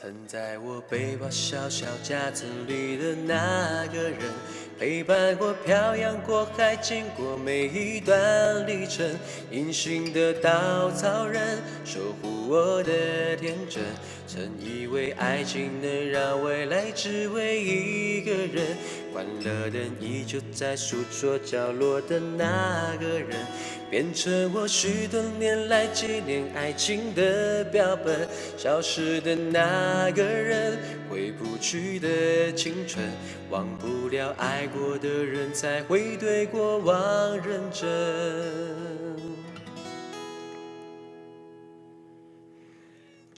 藏在我背包小小夹子里的那个人，陪伴我漂洋过海，经过每一段旅程。隐形的稻草人，守护我的天真。曾以为爱情能让未来只为一个人，关了灯依旧在书桌角落的那个人，变成我许多年来纪念爱情的标本。消失的那个人，回不去的青春，忘不了爱过的人，才会对过往认真。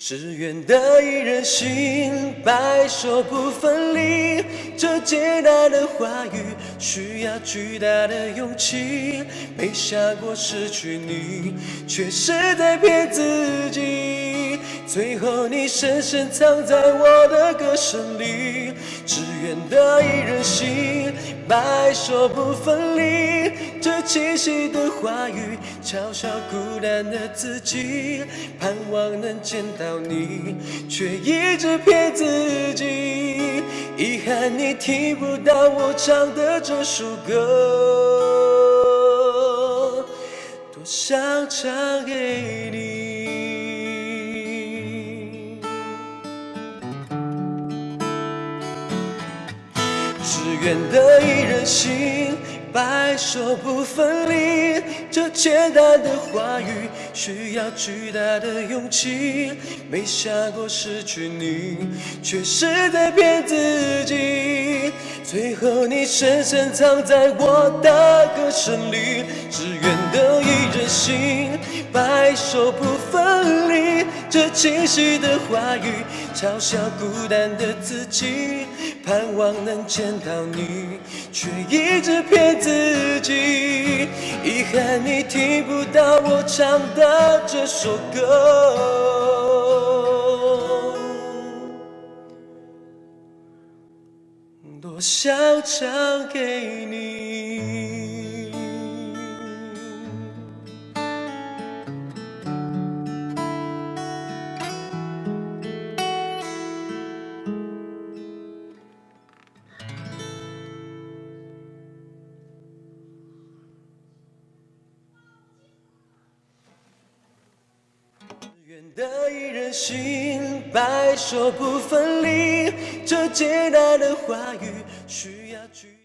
只愿得一人心，白首不分离。这简单的话语，需要巨大的勇气。没想过失去你，却是在骗自己。最后你深深藏在我的歌声里。只愿得一人心，白首不分离。这清晰的话语，嘲笑孤单的自己。盼望能见到你，却一直骗自己。遗憾你听不到我唱的这首歌，多想唱给你。只愿得一人心，白首不分离。这简单的话语，需要巨大的勇气。没想过失去你，却是在骗自己。最后你深深藏在我的歌声里。只愿得一人心，白首不分离。这清晰的话语，嘲笑孤单的自己。盼望能见到你，却一直骗自己。遗憾你听不到我唱的这首歌，多想唱给你。愿得一人心，白首不分离。这简单的话语，需要